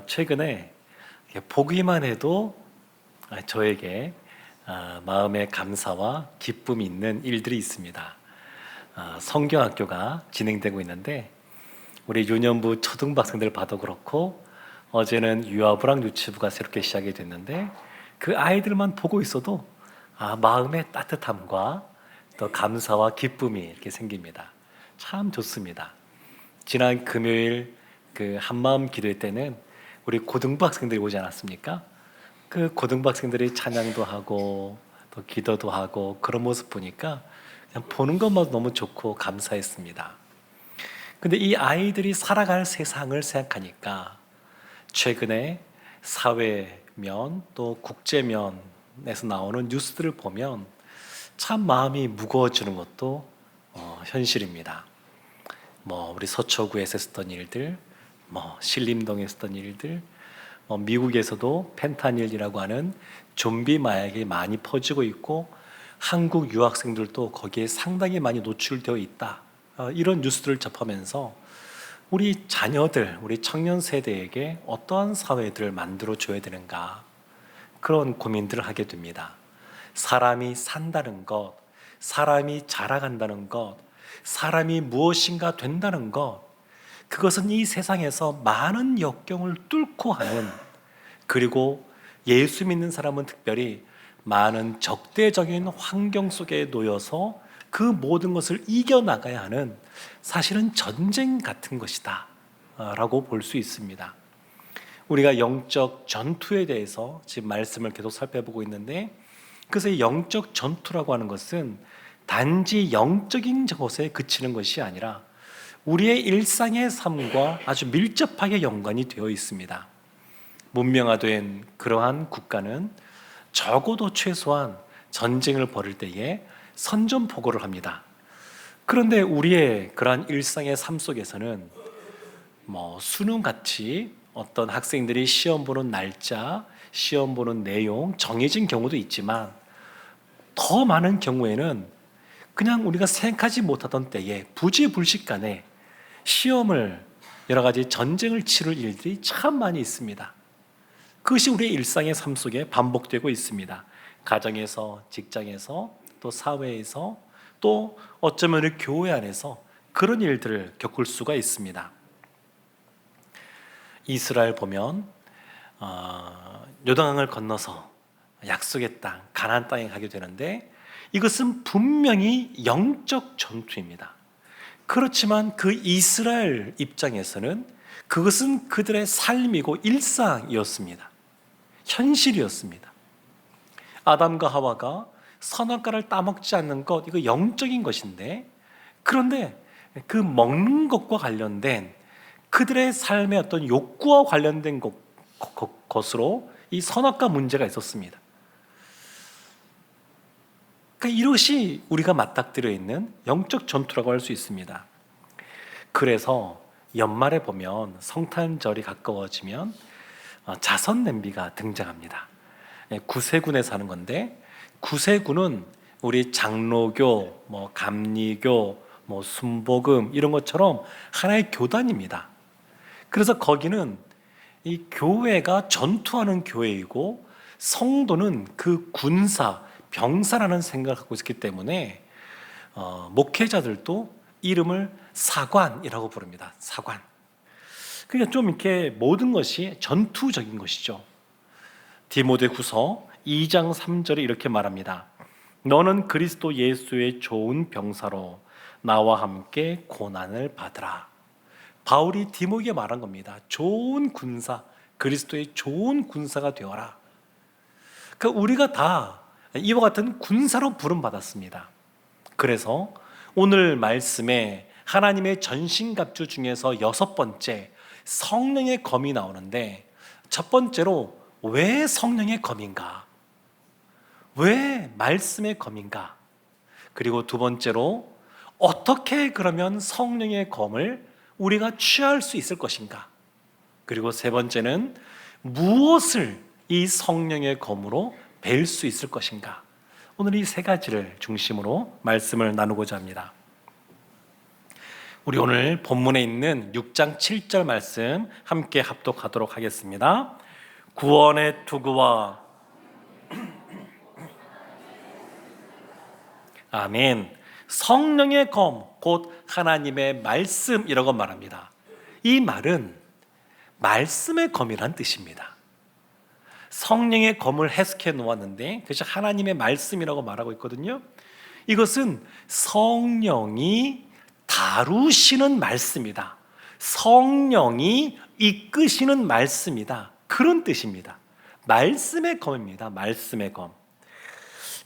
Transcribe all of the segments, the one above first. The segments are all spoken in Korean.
최근에 보기만 해도 저에게 마음의 감사와 기쁨이 있는 일들이 있습니다. 성경학교가 진행되고 있는데 우리 유년부 초등학생들 봐도 그렇고 어제는 유아부랑 유치부가 새롭게 시작이 됐는데 그 아이들만 보고 있어도 마음의 따뜻함과 또 감사와 기쁨이 이렇게 생깁니다. 참 좋습니다. 지난 금요일 그 한마음 기도회 때는 우리 고등부 학생들이 오지 않았습니까? 그 고등부 학생들이 찬양도 하고 또 기도도 하고 그런 모습 보니까 그냥 보는 것만도 너무 좋고 감사했습니다. 근데 이 아이들이 살아갈 세상을 생각하니까 최근에 사회면 또 국제면에서 나오는 뉴스들을 보면 참 마음이 무거워지는 것도 현실입니다. 우리 서초구에서 했었던 일들, 신림동에서 했었던 일들, 미국에서도 펜타닐이라고 하는 좀비 마약이 많이 퍼지고 있고 한국 유학생들도 거기에 상당히 많이 노출되어 있다. 이런 뉴스들을 접하면서 우리 자녀들, 우리 청년 세대에게 어떠한 사회들을 만들어 줘야 되는가 그런 고민들을 하게 됩니다. 사람이 산다는 것, 사람이 자라간다는 것, 사람이 무엇인가 된다는 것, 그것은 이 세상에서 많은 역경을 뚫고 하는, 그리고 예수 믿는 사람은 특별히 많은 적대적인 환경 속에 놓여서 그 모든 것을 이겨나가야 하는 사실은 전쟁 같은 것이다 라고 볼 수 있습니다. 우리가 영적 전투에 대해서 지금 말씀을 계속 살펴보고 있는데, 그래서 영적 전투라고 하는 것은 단지 영적인 것에 그치는 것이 아니라 우리의 일상의 삶과 아주 밀접하게 연관이 되어 있습니다. 문명화된 그러한 국가는 적어도 최소한 전쟁을 벌일 때에 선전포고를 합니다. 그런데 우리의 그러한 일상의 삶 속에서는 수능같이 어떤 학생들이 시험 보는 날짜, 시험 보는 내용 정해진 경우도 있지만 더 많은 경우에는 그냥 우리가 생각하지 못하던 때에 부지불식간에 시험을, 여러 가지 전쟁을 치를 일들이 참 많이 있습니다. 그것이 우리의 일상의 삶 속에 반복되고 있습니다. 가정에서, 직장에서, 또 사회에서, 또 어쩌면 교회 안에서 그런 일들을 겪을 수가 있습니다. 이스라엘 보면 요단강을 건너서 약속의 땅, 가나안 땅에 가게 되는데 이것은 분명히 영적 전투입니다. 그렇지만 그 이스라엘 입장에서는 그것은 그들의 삶이고 일상이었습니다. 현실이었습니다. 아담과 하와가 선악과를 따먹지 않는 것, 이거 영적인 것인데, 그런데 그 먹는 것과 관련된 그들의 삶의 어떤 욕구와 관련된 것으로 이 선악과 문제가 있었습니다. 그러니까 이것이 우리가 맞닥뜨려 있는 영적 전투라고 할 수 있습니다. 그래서 연말에 보면 성탄절이 가까워지면 자선 냄비가 등장합니다. 구세군에 사는 건데, 구세군은 우리 장로교, 감리교, 순복음 이런 것처럼 하나의 교단입니다. 그래서 거기는 이 교회가 전투하는 교회이고 성도는 그 군사, 병사라는 생각을 갖고 있기 때문에 목회자들도 이름을 사관이라고 부릅니다. 사관. 그러니까 좀 이렇게 모든 것이 전투적인 것이죠. 디모데후서 2장 3절에 이렇게 말합니다. 너는 그리스도 예수의 좋은 병사로 나와 함께 고난을 받으라. 바울이 디모에게 말한 겁니다. 좋은 군사, 그리스도의 좋은 군사가 되어라. 그러니까 우리가 다 이와 같은 군사로 부름받았습니다. 그래서 오늘 말씀에 하나님의 전신갑주 중에서 6번째 성령의 검이 나오는데, 첫 번째로 왜 성령의 검인가? 왜 말씀의 검인가? 그리고 두 번째로 어떻게 그러면 성령의 검을 우리가 취할 수 있을 것인가? 그리고 세 번째는 무엇을 이 성령의 검으로 뵐 수 있을 것인가? 오늘 이 세 가지를 중심으로 말씀을 나누고자 합니다. 우리 오늘 본문에 있는 6장 7절 말씀 함께 합독하도록 하겠습니다. 구원의 투구와 아멘. 성령의 검, 곧 하나님의 말씀이라고 말합니다. 이 말은 말씀의 검이란 뜻입니다. 성령의 검을 해석해 놓았는데 그것이 하나님의 말씀이라고 말하고 있거든요. 이것은 성령이 다루시는 말씀이다. 성령이 이끄시는 말씀이다. 그런 뜻입니다. 말씀의 검입니다. 말씀의 검.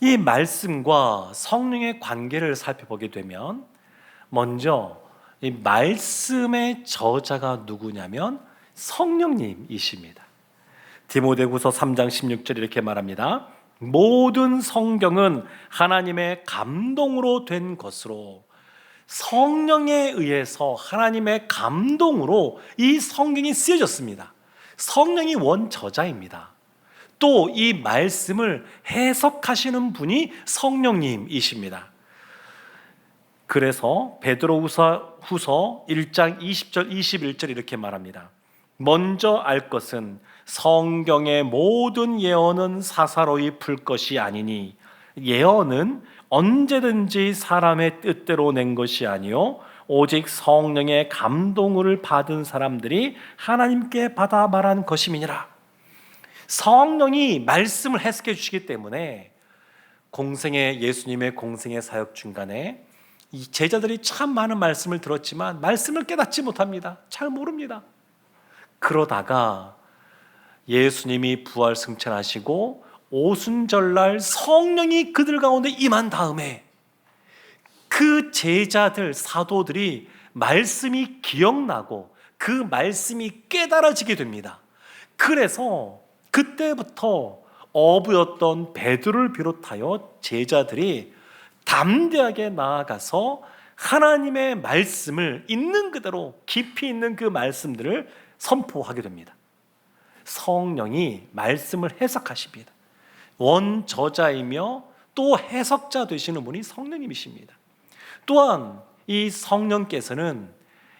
이 말씀과 성령의 관계를 살펴보게 되면 먼저 이 말씀의 저자가 누구냐면 성령님이십니다. 디모데후서 3장 16절 이렇게 말합니다. 모든 성경은 하나님의 감동으로 된 것으로, 성령에 의해서 하나님의 감동으로 이 성경이 쓰여졌습니다. 성령이 원저자입니다. 또 이 말씀을 해석하시는 분이 성령님이십니다. 그래서 베드로후서 1장 20절 21절 이렇게 말합니다. 먼저 알 것은 성경의 모든 예언은 사사로이 풀 것이 아니니, 예언은 언제든지 사람의 뜻대로 낸 것이 아니요 오직 성령의 감동을 받은 사람들이 하나님께 받아 말한 것임이니라. 성령이 말씀을 해석해 주시기 때문에 예수님의 공생의 사역 중간에 이 제자들이 참 많은 말씀을 들었지만 말씀을 깨닫지 못합니다. 잘 모릅니다. 그러다가 예수님이 부활 승천하시고 오순절날 성령이 그들 가운데 임한 다음에 그 제자들, 사도들이 말씀이 기억나고 그 말씀이 깨달아지게 됩니다. 그래서 그때부터 어부였던 베드로를 비롯하여 제자들이 담대하게 나아가서 하나님의 말씀을 있는 그대로 깊이 있는 그 말씀들을 선포하게 됩니다. 성령이 말씀을 해석하십니다. 원저자이며 또 해석자 되시는 분이 성령님이십니다. 또한 이 성령께서는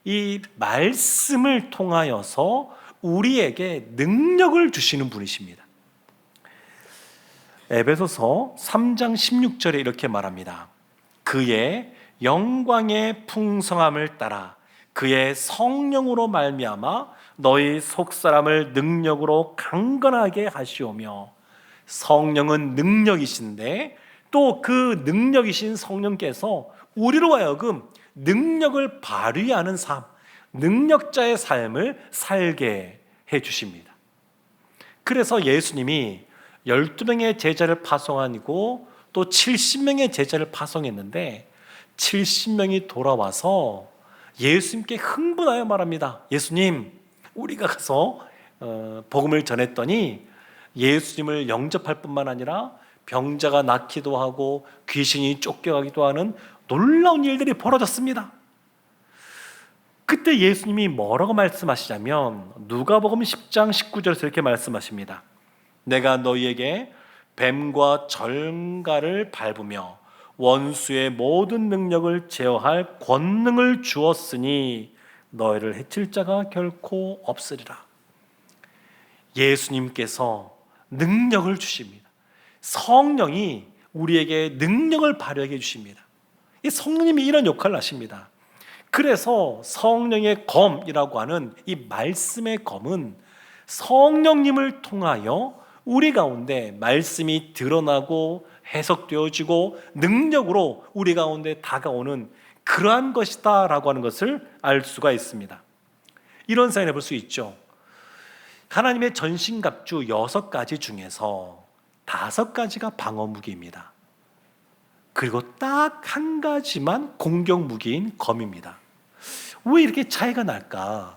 이 말씀을 통하여서 우리에게 능력을 주시는 분이십니다. 에베소서 3장 16절에 이렇게 말합니다. 그의 영광의 풍성함을 따라 그의 성령으로 말미암아 너희 속사람을 능력으로 강건하게 하시오며, 성령은 능력이신데 또 그 능력이신 성령께서 우리로 하여금 능력을 발휘하는 삶, 능력자의 삶을 살게 해주십니다. 그래서 예수님이 12명의 제자를 파송하고 또 70명의 제자를 파송했는데 70명이 돌아와서 예수님께 흥분하여 말합니다. 예수님, 우리가 가서 복음을 전했더니 예수님을 영접할 뿐만 아니라 병자가 낫기도 하고 귀신이 쫓겨가기도 하는 놀라운 일들이 벌어졌습니다. 그때 예수님이 뭐라고 말씀하시냐면 누가복음 10장 19절에서 이렇게 말씀하십니다. 내가 너희에게 뱀과 절가를 밟으며 원수의 모든 능력을 제어할 권능을 주었으니 너희를 해칠 자가 결코 없으리라. 예수님께서 능력을 주십니다. 성령이 우리에게 능력을 발휘하게 해주십니다. 이 성령님이 이런 역할을 하십니다. 그래서 성령의 검이라고 하는 이 말씀의 검은 성령님을 통하여 우리 가운데 말씀이 드러나고 해석되어지고 능력으로 우리 가운데 다가오는 그러한 것이다 라고 하는 것을 알 수가 있습니다. 이런 사연을 볼 수 있죠. 하나님의 전신갑주 6가지 중에서 5가지가 방어무기입니다. 그리고 딱 한 가지만 공격무기인 검입니다. 왜 이렇게 차이가 날까?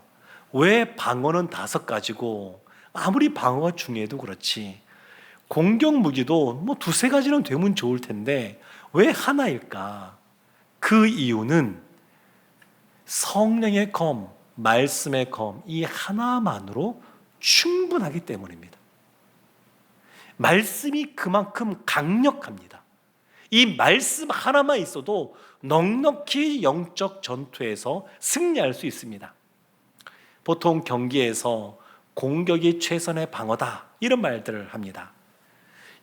왜 방어는 5가지고 아무리 방어가 중요해도 그렇지 공격무기도 뭐 2-3가지는 되면 좋을 텐데 왜 하나일까? 그 이유는 성령의 검, 말씀의 검, 이 하나만으로 충분하기 때문입니다. 말씀이 그만큼 강력합니다. 이 말씀 하나만 있어도 넉넉히 영적 전투에서 승리할 수 있습니다. 보통 경기에서 공격이 최선의 방어다, 이런 말들을 합니다.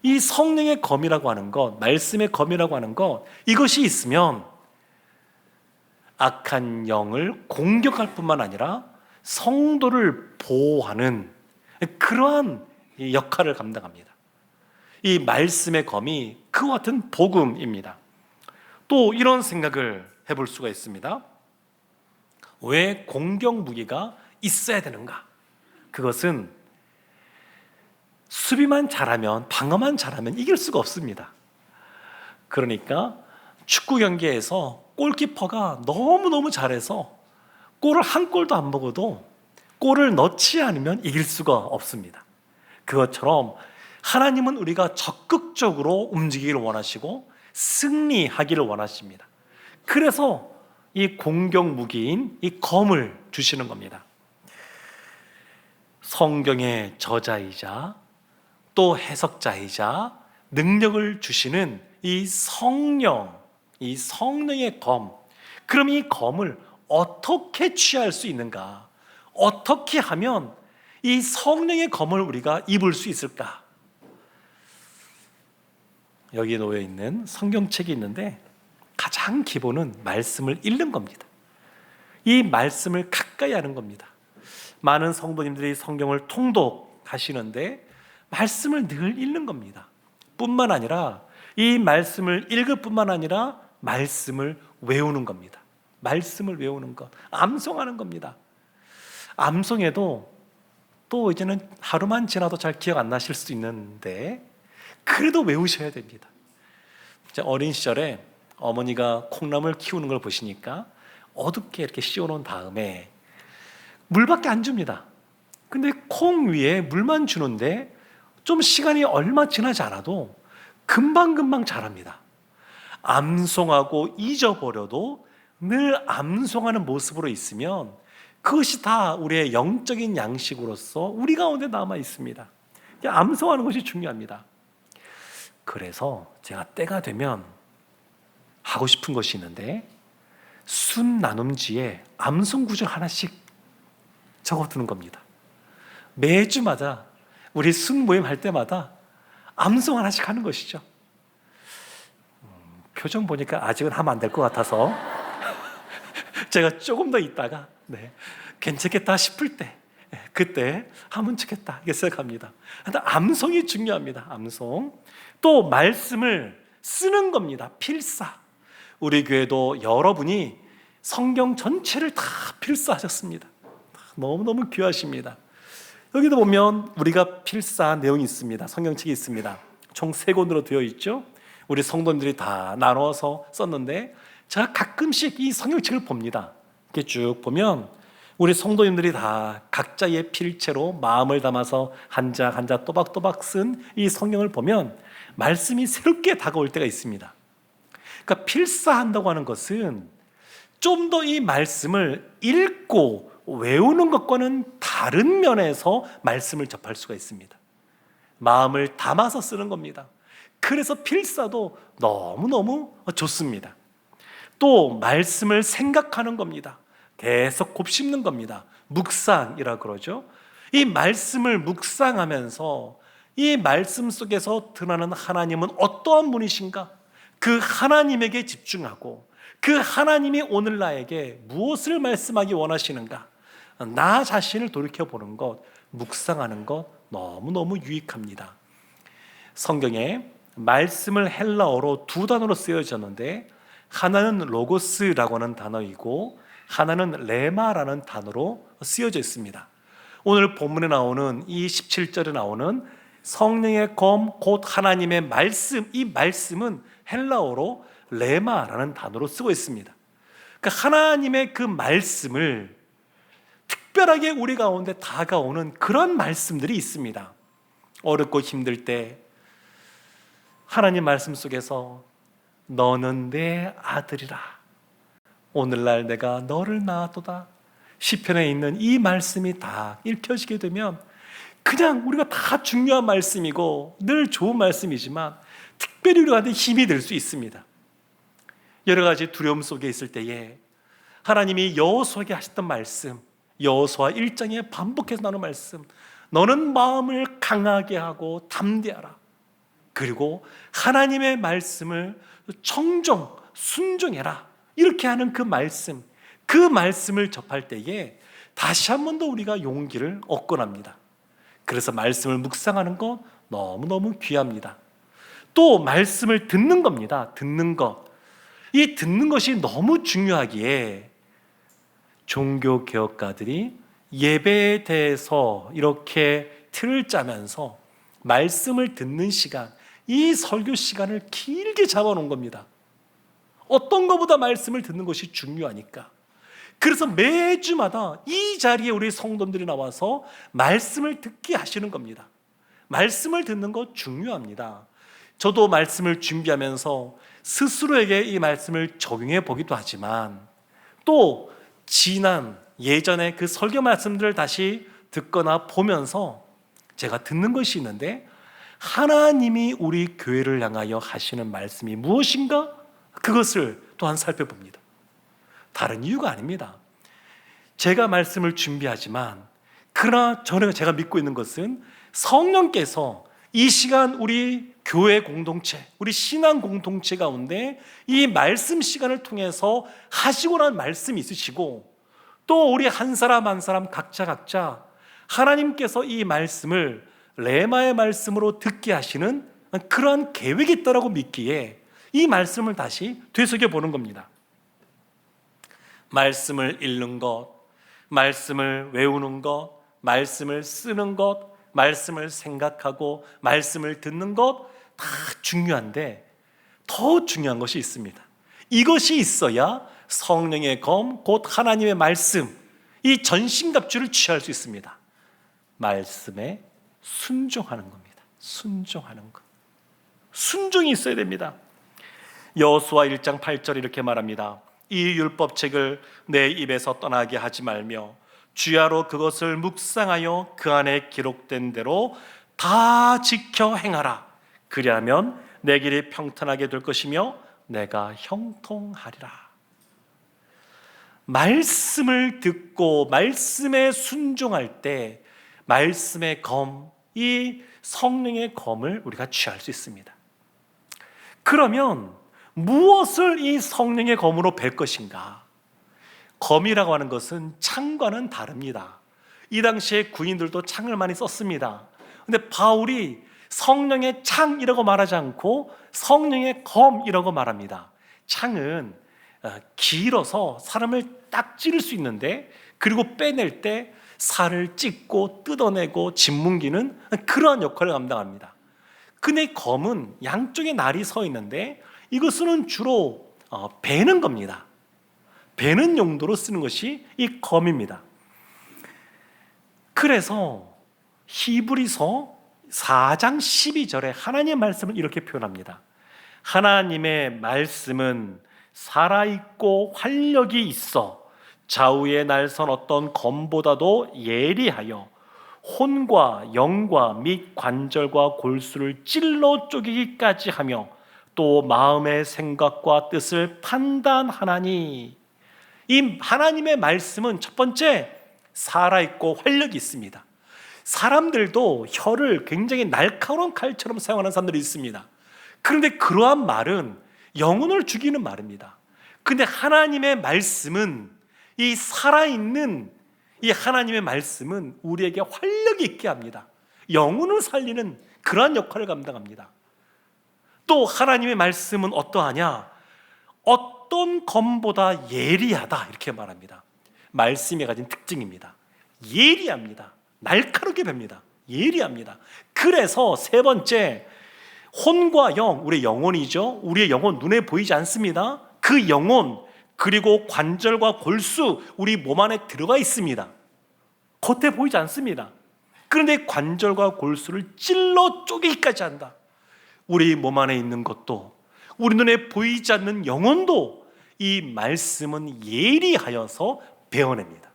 이 성령의 검이라고 하는 것, 말씀의 검이라고 하는 것, 이것이 있으면 악한 영을 공격할 뿐만 아니라 성도를 보호하는 그러한 역할을 감당합니다. 이 말씀의 검이 그와 같은 복음입니다. 또 이런 생각을 해볼 수가 있습니다. 왜 공격 무기가 있어야 되는가? 그것은 수비만 잘하면, 방어만 잘하면 이길 수가 없습니다. 그러니까 축구 경기에서 골키퍼가 너무너무 잘해서 골을 한 골도 안 먹어도 골을 넣지 않으면 이길 수가 없습니다. 그것처럼 하나님은 우리가 적극적으로 움직이기를 원하시고 승리하기를 원하십니다. 그래서 이 공격 무기인 이 검을 주시는 겁니다. 성경의 저자이자 또 해석자이자 능력을 주시는 이 성령, 이 성령의 검. 그럼 이 검을 어떻게 취할 수 있는가? 어떻게 하면 이 성령의 검을 우리가 입을 수 있을까? 여기에 놓여 있는 성경책이 있는데 가장 기본은 말씀을 읽는 겁니다. 이 말씀을 가까이 하는 겁니다. 많은 성도님들이 성경을 통독하시는데 말씀을 늘 읽는 겁니다. 뿐만 아니라 이 말씀을 읽을 뿐만 아니라 말씀을 외우는 겁니다. 말씀을 외우는 것, 암송하는 겁니다. 암송해도 또 이제는 하루만 지나도 잘 기억 안 나실 수 있는데 그래도 외우셔야 됩니다. 어린 시절에 어머니가 콩나물 키우는 걸 보시니까 어둡게 이렇게 씌워놓은 다음에 물밖에 안 줍니다. 근데 콩 위에 물만 주는데 좀 시간이 얼마 지나지 않아도 금방금방 자랍니다. 암송하고 잊어버려도 늘 암송하는 모습으로 있으면 그것이 다 우리의 영적인 양식으로서 우리 가운데 남아 있습니다. 암송하는 것이 중요합니다. 그래서 제가 때가 되면 하고 싶은 것이 있는데 순 나눔지에 암송 구절 하나씩 적어두는 겁니다. 매주마다 우리 순 모임 할 때마다 암송 하나씩 하는 것이죠. 표정 보니까 아직은 하면 안 될 것 같아서 제가 조금 더 있다가 괜찮겠다 싶을 때 그때 하면 좋겠다 이렇게 생각합니다. 암송이 중요합니다. 암송. 또 말씀을 쓰는 겁니다. 필사. 우리 교회도 여러분이 성경 전체를 다 필사하셨습니다. 너무너무 귀하십니다. 여기도 보면 우리가 필사한 내용이 있습니다. 성경책이 있습니다. 총 3권으로 되어 있죠. 우리 성도님들이 다 나눠서 썼는데 제가 가끔씩 이 성경책을 봅니다. 이렇게 쭉 보면 우리 성도님들이 다 각자의 필체로 마음을 담아서 한 자 한 자 또박또박 쓴 이 성경을 보면 말씀이 새롭게 다가올 때가 있습니다. 그러니까 필사한다고 하는 것은 좀 더 이 말씀을 읽고 외우는 것과는 다른 면에서 말씀을 접할 수가 있습니다. 마음을 담아서 쓰는 겁니다. 그래서 필사도 너무너무 좋습니다. 또 말씀을 생각하는 겁니다. 계속 곱씹는 겁니다. 묵상이라고 그러죠. 이 말씀을 묵상하면서 이 말씀 속에서 드러나는 하나님은 어떠한 분이신가? 그 하나님에게 집중하고 그 하나님이 오늘 나에게 무엇을 말씀하기 원하시는가? 나 자신을 돌이켜보는 것, 묵상하는 것 너무너무 유익합니다. 성경에 말씀을 헬라어로 2단어로 쓰여졌는데 하나는 로고스라고 하는 단어이고 하나는 레마라는 단어로 쓰여져 있습니다. 오늘 본문에 나오는 이 17절에 나오는 성령의 검 곧 하나님의 말씀, 이 말씀은 헬라어로 레마라는 단어로 쓰고 있습니다. 그러니까 하나님의 그 말씀을 특별하게 우리 가운데 다가오는 그런 말씀들이 있습니다. 어렵고 힘들 때 하나님 말씀 속에서 너는 내 아들이라 오늘날 내가 너를 낳았도다 시편에 있는 이 말씀이 다 읽혀지게 되면 그냥 우리가 다 중요한 말씀이고 늘 좋은 말씀이지만 특별히 우리한테 힘이 될 수 있습니다. 여러 가지 두려움 속에 있을 때에 하나님이 여호수아에게 하셨던 말씀, 여호수아 1장에 반복해서 나오는 말씀, 너는 마음을 강하게 하고 담대하라. 그리고 하나님의 말씀을 청종, 순종해라. 이렇게 하는 그 말씀을 접할 때에 다시 한 번 더 우리가 용기를 얻곤 합니다. 그래서 말씀을 묵상하는 것 너무너무 귀합니다. 또 말씀을 듣는 겁니다. 듣는 것. 이 듣는 것이 너무 중요하기에 종교개혁가들이 예배에 대해서 이렇게 틀을 짜면서 말씀을 듣는 시간, 이 설교 시간을 길게 잡아놓은 겁니다. 어떤 것보다 말씀을 듣는 것이 중요하니까. 그래서 매주마다 이 자리에 우리 성도들이 나와서 말씀을 듣게 하시는 겁니다. 말씀을 듣는 것 중요합니다. 저도 말씀을 준비하면서 스스로에게 이 말씀을 적용해 보기도 하지만 또 지난 예전에 그 설교 말씀들을 다시 듣거나 보면서 제가 듣는 것이 있는데, 하나님이 우리 교회를 향하여 하시는 말씀이 무엇인가? 그것을 또한 살펴봅니다. 다른 이유가 아닙니다. 제가 말씀을 준비하지만 그러나 제가 믿고 있는 것은 성령께서 이 시간 우리 교회 공동체, 우리 신앙 공동체 가운데 이 말씀 시간을 통해서 하시고 난 말씀이 있으시고, 또 우리 한 사람 한 사람 각자 하나님께서 이 말씀을 레마의 말씀으로 듣게 하시는 그러한 계획이 있다고 믿기에 이 말씀을 다시 되새겨보는 겁니다. 말씀을 읽는 것, 말씀을 외우는 것, 말씀을 쓰는 것, 말씀을 생각하고 말씀을 듣는 것 다 중요한데 더 중요한 것이 있습니다. 이것이 있어야 성령의 검, 곧 하나님의 말씀, 이 전신갑주를 취할 수 있습니다. 말씀에 순종하는 겁니다. 순종하는 것. 순종이 있어야 됩니다. 여호수아 1장 8절 이렇게 말합니다. 이 율법책을 내 입에서 떠나게 하지 말며 주야로 그것을 묵상하여 그 안에 기록된 대로 다 지켜 행하라. 그리하면 내 길이 평탄하게 될 것이며 내가 형통하리라. 말씀을 듣고 말씀에 순종할 때 말씀의 검, 이 성령의 검을 우리가 취할 수 있습니다. 그러면 무엇을 이 성령의 검으로 뵐 것인가? 검이라고 하는 것은 창과는 다릅니다. 이 당시에 군인들도 창을 많이 썼습니다. 근데 바울이 성령의 창이라고 말하지 않고 성령의 검이라고 말합니다. 창은 길어서 사람을 딱 찌를 수 있는데, 그리고 빼낼 때 살을 찢고 뜯어내고 짓뭉기는 그러한 역할을 감당합니다. 근데 검은 양쪽에 날이 서 있는데 이것은 주로 베는 겁니다. 베는 용도로 쓰는 것이 이 검입니다. 그래서 히브리서 4장 12절에 하나님의 말씀을 이렇게 표현합니다. 하나님의 말씀은 살아있고 활력이 있어 좌우의 날선 어떤 검보다도 예리하여 혼과 영과 및 관절과 골수를 찔러 쪼개기까지 하며 또 마음의 생각과 뜻을 판단하나니. 이 하나님의 말씀은 첫 번째 살아있고 활력이 있습니다. 사람들도 혀를 굉장히 날카로운 칼처럼 사용하는 사람들이 있습니다. 그런데 그러한 말은 영혼을 죽이는 말입니다. 그런데 하나님의 말씀은, 이 살아있는 이 하나님의 말씀은 우리에게 활력이 있게 합니다. 영혼을 살리는 그러한 역할을 감당합니다. 또 하나님의 말씀은 어떠하냐? 어떤 검보다 예리하다, 이렇게 말합니다. 말씀이 가진 특징입니다. 예리합니다. 날카롭게 뵙니다. 예리합니다. 그래서 세 번째, 혼과 영, 우리의 영혼이죠. 우리의 영혼 눈에 보이지 않습니다. 그 영혼, 그리고 관절과 골수, 우리 몸 안에 들어가 있습니다. 겉에 보이지 않습니다. 그런데 관절과 골수를 찔러 쪼개기까지 한다. 우리 몸 안에 있는 것도, 우리 눈에 보이지 않는 영혼도 이 말씀은 예리하여서 베어냅니다.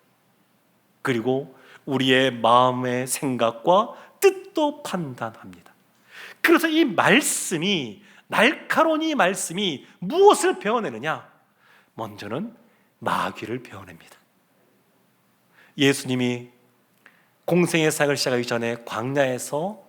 그리고 우리의 마음의 생각과 뜻도 판단합니다. 그래서 이 말씀이 날카로운 이 말씀이 무엇을 베어내느냐? 먼저는 마귀를 베어냅니다. 예수님이 공생의 사역을 시작하기 전에 광야에서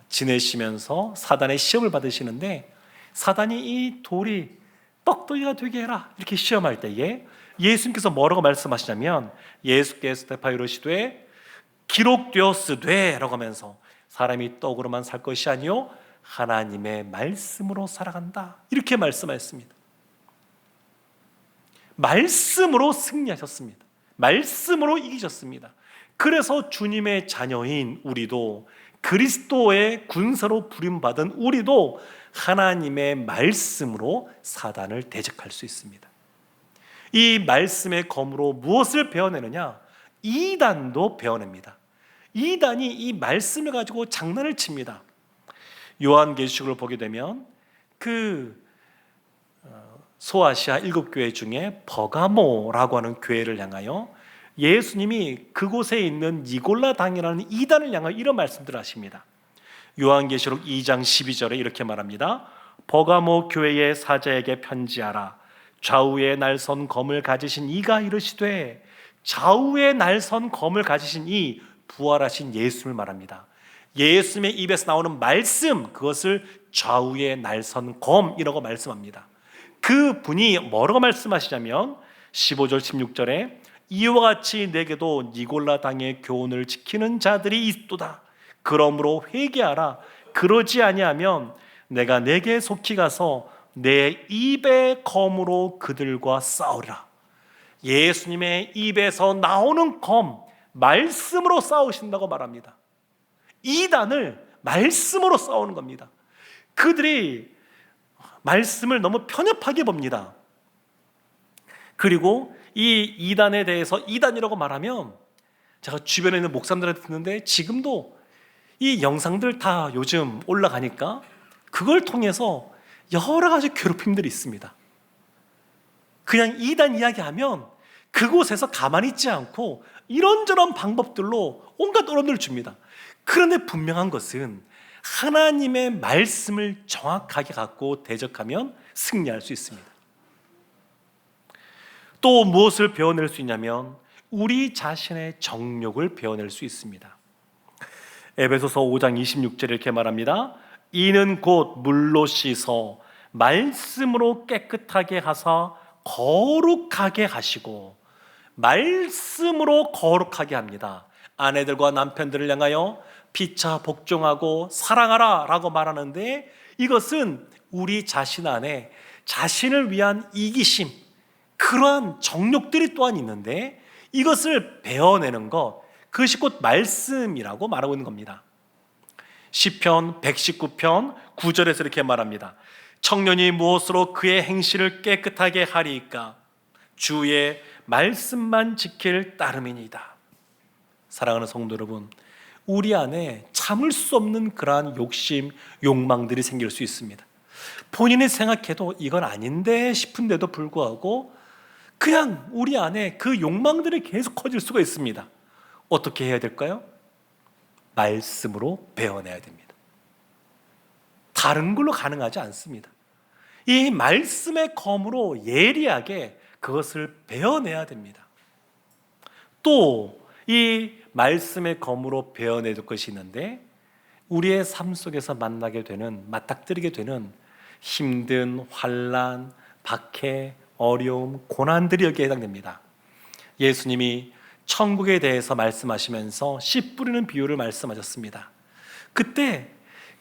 지내시면서 사단의 시험을 받으시는데, 사단이 이 돌이 떡덩이가 되게 해라 이렇게 시험할 때에 예수님께서 뭐라고 말씀하시냐면, 예수께서 대답하여 이르시되 기록되었으되 라고 하면서 사람이 떡으로만 살 것이 아니요 하나님의 말씀으로 살아간다 이렇게 말씀하셨습니다. 말씀으로 승리하셨습니다. 말씀으로 이기셨습니다. 그래서 주님의 자녀인 우리도, 그리스도의 군사로 부림받은 우리도 하나님의 말씀으로 사단을 대적할 수 있습니다. 이 말씀의 검으로 무엇을 베어내느냐? 이단도 베어냅니다. 이단이 이 말씀을 가지고 장난을 칩니다. 요한계시록을 보게 되면 소아시아 7교회 중에 버가모라고 하는 교회를 향하여 예수님이 그곳에 있는 니골라 당이라는 이단을 향하여 이런 말씀들을 하십니다. 요한계시록 2장 12절에 이렇게 말합니다. 버가모 교회의 사자에게 편지하라. 좌우에 날선 검을 가지신 이가 이르시되, 좌우에 날선 검을 가지신 이 부활하신 예수를 말합니다. 예수님의 입에서 나오는 말씀, 그것을 좌우에 날선 검이라고 말씀합니다. 그 분이 뭐라고 말씀하시냐면 15절 16절에 이와 같이 내게도 니골라 당의 교훈을 지키는 자들이 있도다. 그러므로 회개하라. 그러지 아니하면 내가 내게 속히 가서 내 입의 검으로 그들과 싸우리라. 예수님의 입에서 나오는 검, 말씀으로 싸우신다고 말합니다. 이단을 말씀으로 싸우는 겁니다. 그들이 말씀을 너무 편협하게 봅니다. 그리고 이 이단에 대해서 이단이라고 말하면, 제가 주변에 있는 목사님들한테 듣는데 지금도 이 영상들 다 요즘 올라가니까 그걸 통해서 여러 가지 괴롭힘들이 있습니다. 그냥 이단 이야기하면 그곳에서 가만히 있지 않고 이런저런 방법들로 온갖 어려움을 줍니다. 그런데 분명한 것은 하나님의 말씀을 정확하게 갖고 대적하면 승리할 수 있습니다. 또 무엇을 베어낼 수 있냐면 우리 자신의 정욕을 베어낼 수 있습니다. 에베소서 5장 26절에 이렇게 말합니다. 이는 곧 물로 씻어 말씀으로 깨끗하게 하사 거룩하게 하시고, 말씀으로 거룩하게 합니다. 아내들과 남편들을 향하여 피차 복종하고 사랑하라 라고 말하는데, 이것은 우리 자신 안에 자신을 위한 이기심, 그러한 정욕들이 또한 있는데 이것을 베어내는 것, 그것이 곧 말씀이라고 말하고 있는 겁니다. 시편 119편 9절에서 이렇게 말합니다. 청년이 무엇으로 그의 행실을 깨끗하게 하리이까? 주의 말씀만 지킬 따름이니이다. 사랑하는 성도 여러분, 우리 안에 참을 수 없는 그러한 욕심, 욕망들이 생길 수 있습니다. 본인이 생각해도 이건 아닌데 싶은데도 불구하고 그냥 우리 안에 그 욕망들이 계속 커질 수가 있습니다. 어떻게 해야 될까요? 말씀으로 베어내야 됩니다. 다른 걸로 가능하지 않습니다. 이 말씀의 검으로 예리하게 그것을 베어내야 됩니다. 또 이 말씀의 검으로 베어내야 될 것이 있는데, 우리의 삶 속에서 만나게 되는, 맞닥뜨리게 되는 힘든 환난, 박해, 어려움, 고난들이 여기에 해당됩니다. 예수님이 천국에 대해서 말씀하시면서 씨 뿌리는 비유를 말씀하셨습니다. 그때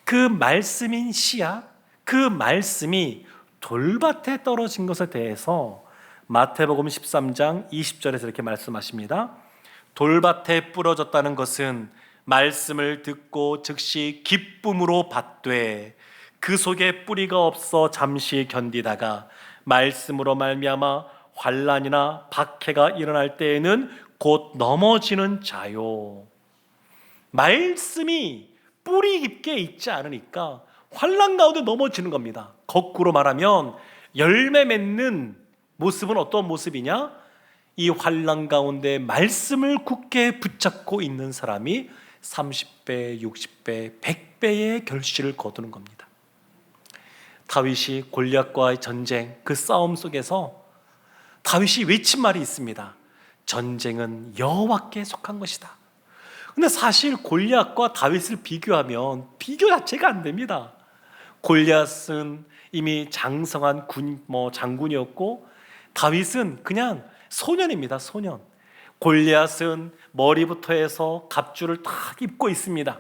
그 말씀인 씨앗, 그 말씀이 돌밭에 떨어진 것에 대해서 마태복음 13장 20절에서 이렇게 말씀하십니다. 돌밭에 부러졌다는 것은 말씀을 듣고 즉시 기쁨으로 받되 그 속에 뿌리가 없어 잠시 견디다가 말씀으로 말미암아 환난이나 박해가 일어날 때에는 곧 넘어지는 자요. 말씀이 뿌리 깊게 있지 않으니까 환난 가운데 넘어지는 겁니다. 거꾸로 말하면 열매 맺는 모습은 어떤 모습이냐? 이 환난 가운데 말씀을 굳게 붙잡고 있는 사람이 30배, 60배, 100배의 결실을 거두는 겁니다. 다윗이 골리앗과의 전쟁, 그 싸움 속에서 다윗이 외친 말이 있습니다. 전쟁은 여호와께 속한 것이다. 근데 사실 골리앗과 다윗을 비교하면 비교 자체가 안 됩니다. 골리앗은 이미 장성한 장군이었고 다윗은 그냥 소년입니다. 소년. 골리앗은 머리부터 해서 갑주를 딱 입고 있습니다.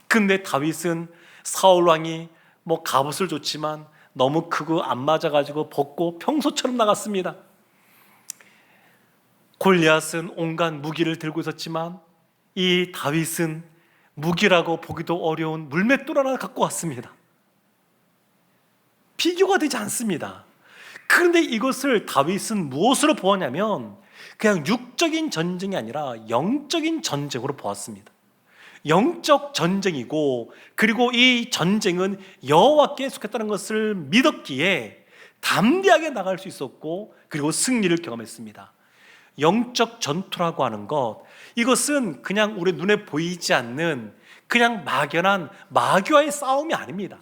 근데 다윗은 사울 왕이 갑옷을 줬지만 너무 크고 안 맞아가지고 벗고 평소처럼 나갔습니다. 골리앗은 온갖 무기를 들고 있었지만 이 다윗은 무기라고 보기도 어려운 물맷돌 하나 갖고 왔습니다. 비교가 되지 않습니다. 그런데 이것을 다윗은 무엇으로 보았냐면 그냥 육적인 전쟁이 아니라 영적인 전쟁으로 보았습니다. 영적 전쟁이고, 그리고 이 전쟁은 여호와께 속했다는 것을 믿었기에 담대하게 나갈 수 있었고, 그리고 승리를 경험했습니다. 영적 전투라고 하는 것, 이것은 그냥 우리 눈에 보이지 않는 그냥 막연한 마귀와의 싸움이 아닙니다.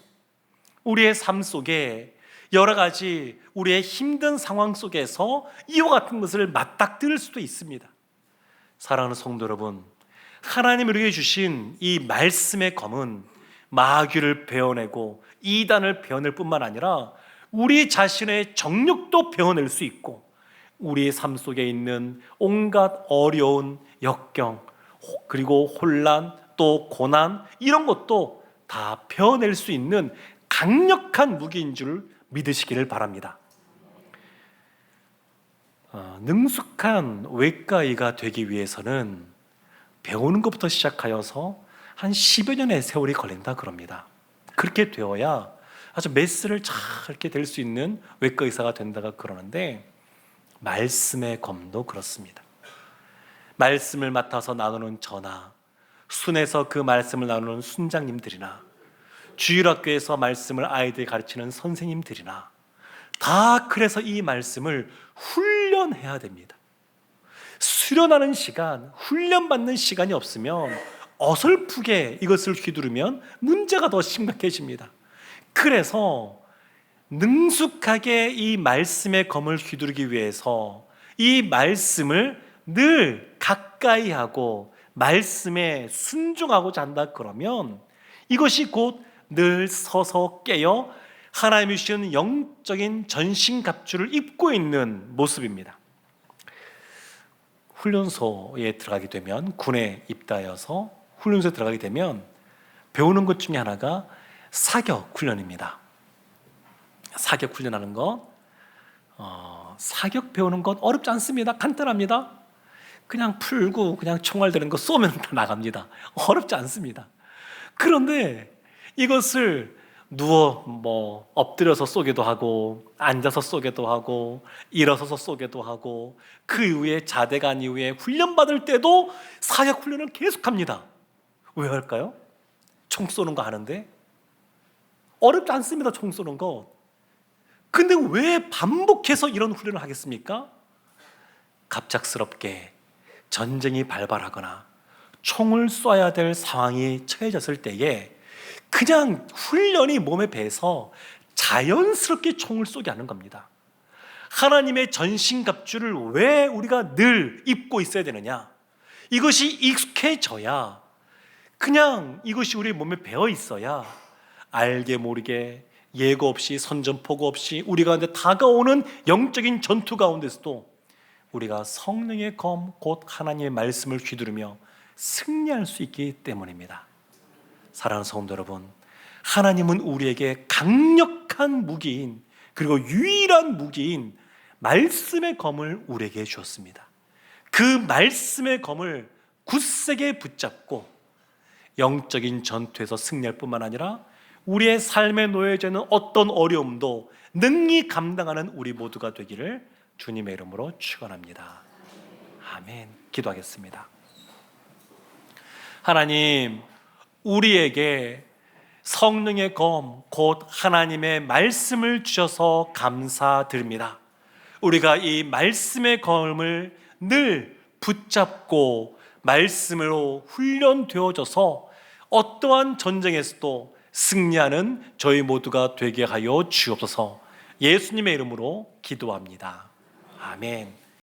우리의 삶 속에 여러 가지 우리의 힘든 상황 속에서 이와 같은 것을 맞닥뜨릴 수도 있습니다. 사랑하는 성도 여러분, 하나님이 우리에게 주신 이 말씀의 검은 마귀를 베어내고 이단을 베어낼 뿐만 아니라 우리 자신의 정욕도 베어낼 수 있고, 우리의 삶 속에 있는 온갖 어려운 역경, 그리고 혼란, 또 고난, 이런 것도 다 베어낼 수 있는 강력한 무기인 줄 믿으시기를 바랍니다. 능숙한 외과의가 되기 위해서는 배우는 것부터 시작하여서 한 10여 년의 세월이 걸린다 그럽니다. 그렇게 되어야 아주 메스를 잘 이렇게 될 수 있는 외과 의사가 된다가 그러는데, 말씀의 검도 그렇습니다. 말씀을 맡아서 나누는 저나, 순에서 그 말씀을 나누는 순장님들이나, 주일학교에서 말씀을 아이들 가르치는 선생님들이나 다 그래서 이 말씀을 훈련해야 됩니다. 수련하는 시간, 훈련받는 시간이 없으면 어설프게 이것을 휘두르면 문제가 더 심각해집니다. 그래서 능숙하게 이 말씀의 검을 휘두르기 위해서 이 말씀을 늘 가까이 하고 말씀에 순종하고자 한다 그러면, 이것이 곧 늘 서서 깨어 하나님이 주신 영적인 전신갑주를 입고 있는 모습입니다. 훈련소에 들어가게 되면, 군에 입다하여서 훈련소에 들어가게 되면 배우는 것 중에 하나가 사격 훈련입니다. 사격 훈련하는 것, 사격 배우는 것 어렵지 않습니다. 간단합니다. 그냥 풀고 그냥 총알 드는 거 쏘면 다 나갑니다. 어렵지 않습니다. 그런데 이것을 엎드려서 쏘기도 하고, 앉아서 쏘기도 하고, 일어서서 쏘기도 하고, 그 이후에 자대간 이후에 훈련받을 때도 사격 훈련을 계속합니다. 왜 할까요? 총 쏘는 거 아는데? 어렵지 않습니다. 총 쏘는 거. 근데 왜 반복해서 이런 훈련을 하겠습니까? 갑작스럽게 전쟁이 발발하거나 총을 쏴야 될 상황이 처해졌을 때에 그냥 훈련이 몸에 배서 자연스럽게 총을 쏘게 하는 겁니다. 하나님의 전신갑주를 왜 우리가 늘 입고 있어야 되느냐? 이것이 익숙해져야, 그냥 이것이 우리 몸에 배어 있어야 알게 모르게 예고 없이 선전포고 없이 우리 가운데 다가오는 영적인 전투 가운데서도 우리가 성령의 검, 곧 하나님의 말씀을 휘두르며 승리할 수 있기 때문입니다. 사랑하는 성도 여러분, 하나님은 우리에게 강력한 무기인, 그리고 유일한 무기인 말씀의 검을 우리에게 주었습니다. 그 말씀의 검을 굳세게 붙잡고 영적인 전투에서 승리할 뿐만 아니라 우리의 삶에 놓여져 있는 어떤 어려움도 능히 감당하는 우리 모두가 되기를 주님의 이름으로 축원합니다. 아멘. 기도하겠습니다. 하나님, 우리에게 성령의 검, 곧 하나님의 말씀을 주셔서 감사드립니다. 우리가 이 말씀의 검을 늘 붙잡고 말씀으로 훈련되어져서 어떠한 전쟁에서도 승리하는 저희 모두가 되게 하여 주옵소서. 예수님의 이름으로 기도합니다. 아멘.